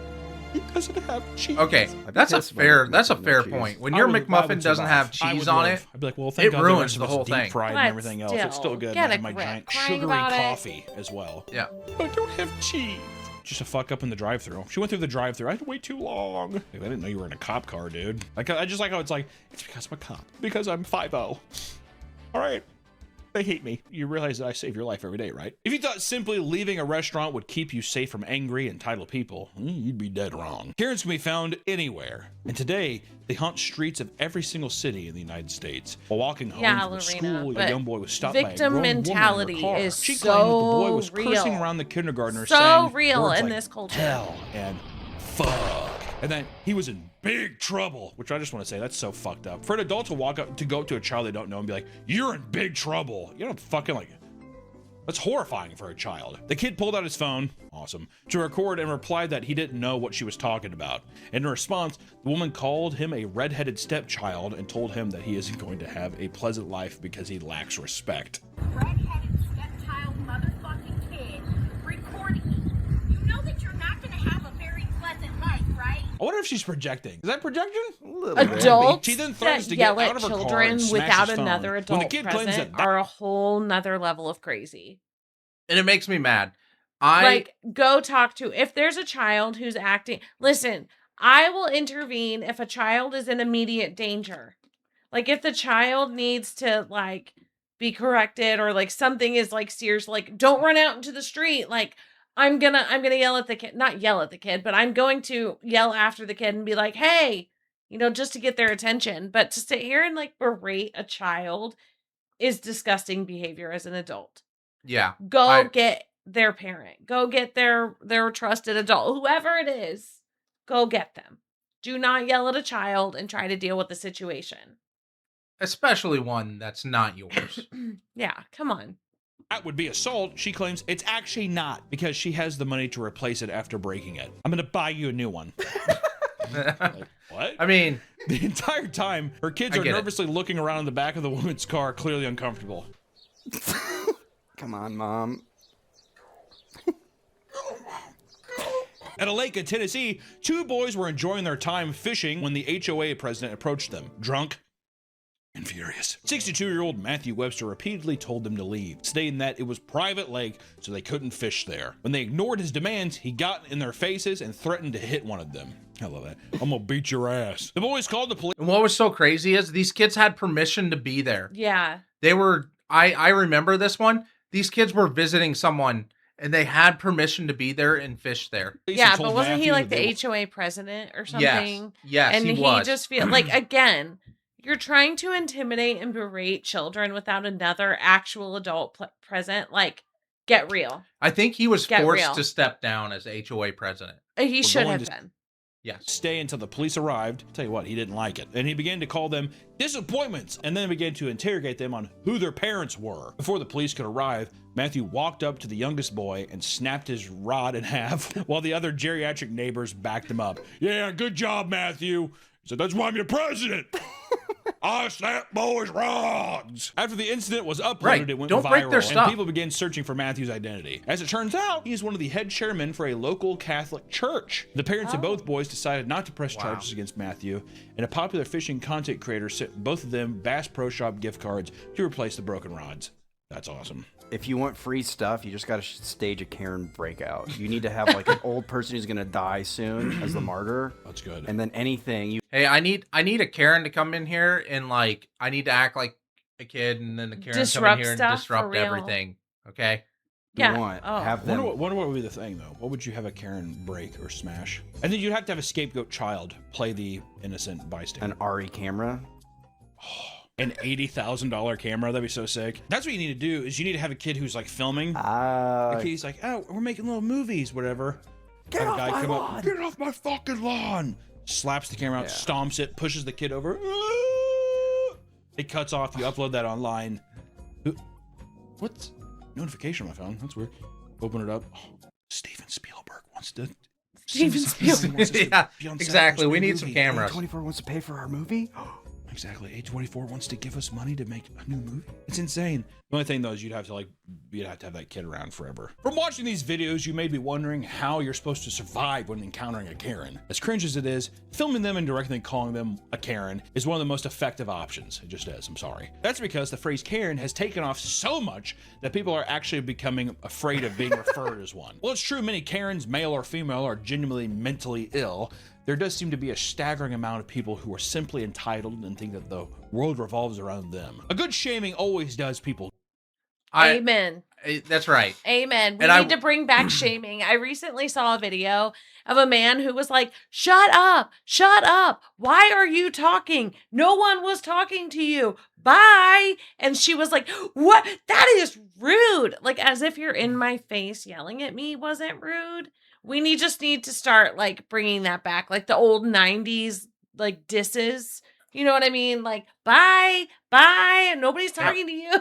It doesn't have cheese. Okay, that's a fair point. When your McMuffin doesn't have cheese on it, I'd be like, well, thank it God ruins the the whole deep thing. fried But and everything else. It's still good. get I a have my grip. giant Crying sugary about it. coffee as well. Yeah. I don't have cheese. Just a fuck up in the drive-thru. She went through the drive-thru. I had to wait too long. Like, I didn't know you were in a cop car, dude. Like, I just like how it's like, it's because I'm a cop. Because I'm 5'0". All right. They hate me. You realize that I save your life every day, right? If you thought simply leaving a restaurant would keep you safe from angry, entitled people, you'd be dead wrong. Karens can be found anywhere. And today, they haunt streets of every single city in the United States. While walking home from Lorena, school, a but young boy was stopped by a victim grown woman in her mentality car. is She claimed that the boy was so cursing real. around the kindergartner, So saying real words in like this culture. hell and fuck. And then he was in big trouble, which I just want to say, that's so fucked up. For an adult to walk up, to go up to a child they don't know and be like, you're in big trouble. You don't fucking like, that's horrifying for a child. The kid pulled out his phone, awesome, to record and replied that he didn't know what she was talking about. In response, the woman called him a redheaded stepchild and told him that he isn't going to have a pleasant life because he lacks respect. Redheaded stepchild motherfucking kid recording you. You know that you're not gonna have a very pleasant life, right? I wonder if she's projecting. Is that projection? Adults She then threatens that to get yell out at of her car children and smash without his phone. another When the adult kid claims present that are a whole nother level of crazy. And it makes me mad. Like, go talk to, if there's a child who's acting, listen, I will intervene if a child is in immediate danger. Like, if the child needs to, like, be corrected, or like something is like serious, like, don't run out into the street. Like, I'm gonna yell at the kid, not yell at the kid, but I'm going to yell after the kid and be like, hey, just to get their attention. But to sit here and like berate a child is disgusting behavior as an adult. Yeah. Go get their parent. Go get their trusted adult, whoever it is. Go get them. Do not yell at a child and try to deal with the situation. Especially one that's not yours. Yeah, come on. That would be assault. She claims it's actually not because she has the money to replace it after breaking it. I'm going to buy you a new one. Like, what? I mean, the entire time, her kids are nervously looking around in the back of the woman's car, clearly uncomfortable. Come on, Mom. At a lake in Tennessee, two boys were enjoying their time fishing when the HOA president approached them, drunk and furious. 62-year-old Matthew Webster repeatedly told them to leave, stating that it was private lake, so they couldn't fish there. When they ignored his demands, he got in their faces and threatened to hit one of them. I love that. I'm gonna beat your ass. The boys called the police. And what was so crazy is these kids had permission to be there. Yeah. They were, I remember this one. These kids were visiting someone and they had permission to be there and fish there. Yeah, but wasn't he like the HOA president or something? Yes, and he he was. just feel like, again, you're trying to intimidate and berate children without another actual adult present. Like, get real. I think he was Get forced real. to step down as HOA president. He should going have to- been. Yes. Stay until the police arrived. Tell you what, he didn't like it. And he began to call them disappointments and then began to interrogate them on who their parents were. Before the police could arrive, Matthew walked up to the youngest boy and snapped his rod in half while the other geriatric neighbors backed him up. Yeah, good job, Matthew. He said, that's why I'm your president. I snapped boys' rods. After the incident was uploaded, it went Don't break their viral, and stuff. people began searching for Matthew's identity. As it turns out, he's one of the head chairmen for a local Catholic church. The parents of both boys decided not to press charges against Matthew, and a popular fishing content creator sent both of them Bass Pro Shop gift cards to replace the broken rods. That's awesome. If you want free stuff, you just got to stage a Karen breakout. You need to have like an old person who's gonna die soon as the martyr. That's good. And then anything you. Hey, I need a Karen to come in here and like I need to act like a kid, and then the Karen come in Disrupt here and stuff, for disrupt real. everything. Okay. Yeah. Want. Oh. Have them. Wonder what would be the thing, though. What would you have a Karen break or smash? And then you'd have to have a scapegoat child play the innocent bystander. An RE camera. An $80,000 camera. That'd be so sick. That's what you need to do, is you need to have a kid who's like filming. The kid's like, oh, we're making little movies, whatever. Get Have off a guy my come lawn. up, get off my fucking lawn. Slaps the camera out, stomps it, pushes the kid over. It cuts off. You upload that online. What's notification on my phone? That's weird. Open it up. Oh, Steven Spielberg wants to. Steven Spielberg. wants to Yeah, be on set exactly. of We this need new some movie. cameras. 24 wants to pay for our movie. Exactly. A24 wants to give us money to make a new movie. It's insane. The only thing though is you'd have to have that kid around forever. From watching these videos, you may be wondering how you're supposed to survive when encountering a Karen. As cringe as it is, filming them and directly calling them a Karen is one of the most effective options. It just is. I'm sorry. That's because the phrase Karen has taken off so much that people are actually becoming afraid of being referred as one. Well, it's true many Karens, male or female, are genuinely mentally ill. There does seem to be a staggering amount of people who are simply entitled and think that the world revolves around them. A good shaming always does people. Amen. That's right. Amen. We And need to bring back shaming. I recently saw a video of a man who was like, shut up. Shut up. Why are you talking? No one was talking to you. Bye. And she was like, what? That is rude. Like, as if you're in my face yelling at me wasn't rude. We just need to start like bringing that back. Like the old 90s, like disses. You know what I mean? Like, bye. And nobody's talking to you.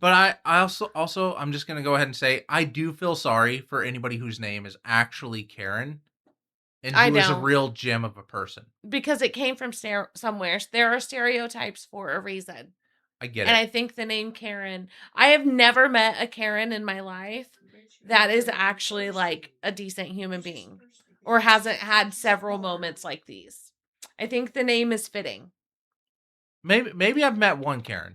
But I also I'm just gonna go ahead and say I do feel sorry for anybody whose name is actually Karen and I who is a know. real gem of a person. Because it came from somewhere. There are stereotypes for a reason. I get And it. I think the name Karen, I have never met a Karen in my life that is actually like a decent human being or hasn't had several moments like these. I think the name is fitting. Maybe I've met one Karen.